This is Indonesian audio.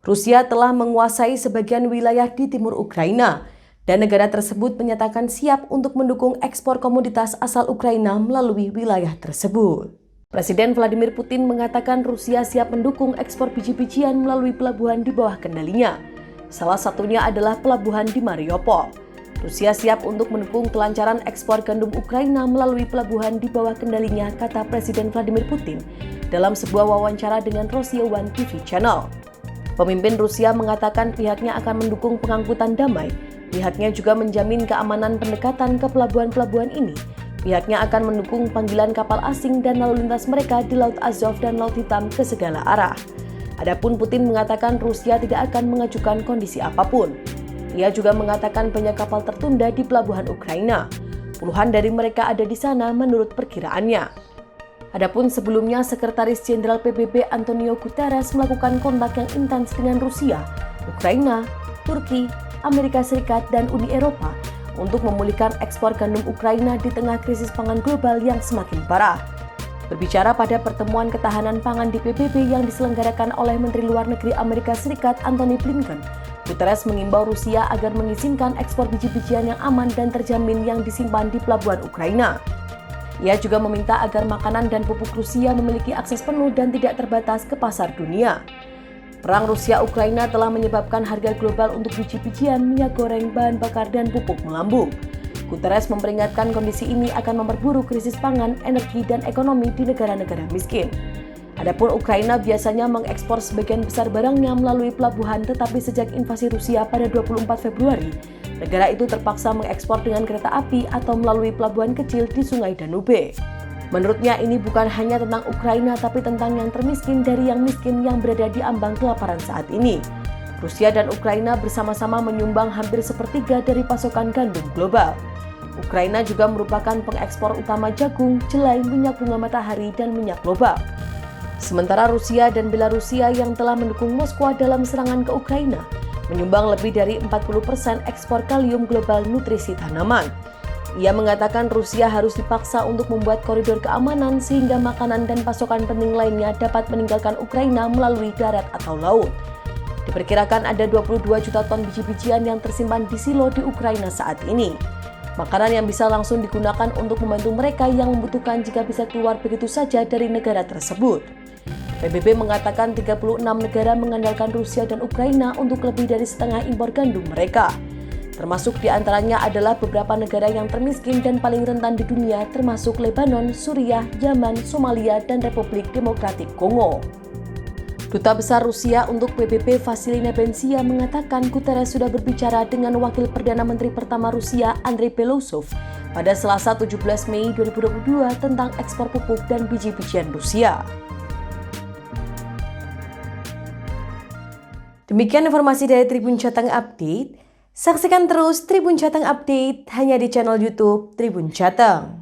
Rusia telah menguasai sebagian wilayah di timur Ukraina, dan negara tersebut menyatakan siap untuk mendukung ekspor komoditas asal Ukraina melalui wilayah tersebut. Presiden Vladimir Putin mengatakan Rusia siap mendukung ekspor biji-bijian melalui pelabuhan di bawah kendalinya. Salah satunya adalah pelabuhan di Mariupol. Rusia siap untuk mendukung kelancaran ekspor gandum Ukraina melalui pelabuhan di bawah kendalinya, kata Presiden Vladimir Putin dalam sebuah wawancara dengan Rossiya One TV Channel. Pemimpin Rusia mengatakan pihaknya akan mendukung pengangkutan damai. Pihaknya juga menjamin keamanan pendekatan ke pelabuhan-pelabuhan ini. Pihaknya akan mendukung panggilan kapal asing dan lalu lintas mereka di Laut Azov dan Laut Hitam ke segala arah. Adapun Putin mengatakan Rusia tidak akan mengajukan kondisi apapun. Ia juga mengatakan banyak kapal tertunda di pelabuhan Ukraina. Puluhan dari mereka ada di sana menurut perkiraannya. Adapun sebelumnya, Sekretaris Jenderal PBB Antonio Guterres melakukan kontak yang intens dengan Rusia, Ukraina, Turki, Amerika Serikat, dan Uni Eropa untuk memulihkan ekspor gandum Ukraina di tengah krisis pangan global yang semakin parah. Berbicara pada pertemuan ketahanan pangan di PBB yang diselenggarakan oleh Menteri Luar Negeri Amerika Serikat Antony Blinken, Guterres mengimbau Rusia agar mengizinkan ekspor biji-bijian yang aman dan terjamin yang disimpan di pelabuhan Ukraina. Ia juga meminta agar makanan dan pupuk Rusia memiliki akses penuh dan tidak terbatas ke pasar dunia. Perang Rusia-Ukraina telah menyebabkan harga global untuk biji-bijian, minyak goreng, bahan bakar, dan pupuk melambung. Guterres memperingatkan kondisi ini akan memperburuk krisis pangan, energi, dan ekonomi di negara-negara miskin. Adapun Ukraina biasanya mengekspor sebagian besar barangnya melalui pelabuhan, tetapi sejak invasi Rusia pada 24 Februari, negara itu terpaksa mengekspor dengan kereta api atau melalui pelabuhan kecil di Sungai Danube. Menurutnya ini bukan hanya tentang Ukraina tapi tentang yang termiskin dari yang miskin yang berada di ambang kelaparan saat ini. Rusia dan Ukraina bersama-sama menyumbang hampir sepertiga dari pasokan gandum global. Ukraina juga merupakan pengekspor utama jagung, jelai, minyak bunga matahari, dan minyak global. Sementara Rusia dan Belarusia yang telah mendukung Moskwa dalam serangan ke Ukraina menyumbang lebih dari 40% ekspor kalium global nutrisi tanaman. Ia mengatakan Rusia harus dipaksa untuk membuat koridor keamanan sehingga makanan dan pasokan penting lainnya dapat meninggalkan Ukraina melalui darat atau laut. Diperkirakan ada 22 juta ton biji-bijian yang tersimpan di silo di Ukraina saat ini. Makanan yang bisa langsung digunakan untuk membantu mereka yang membutuhkan jika bisa keluar begitu saja dari negara tersebut. PBB mengatakan 36 negara mengandalkan Rusia dan Ukraina untuk lebih dari setengah impor gandum mereka. Termasuk diantaranya adalah beberapa negara yang termiskin dan paling rentan di dunia termasuk Lebanon, Suriah, Yaman, Somalia, dan Republik Demokratik Kongo. Duta Besar Rusia untuk PBB Vasilina Bensia mengatakan Guterres sudah berbicara dengan Wakil Perdana Menteri pertama Rusia Andrei Belousov pada Selasa 17 Mei 2022 tentang ekspor pupuk dan biji-bijian Rusia. Demikian informasi dari Tribun Jateng Update. Saksikan terus Tribun Jateng Update hanya di channel YouTube Tribun Jateng.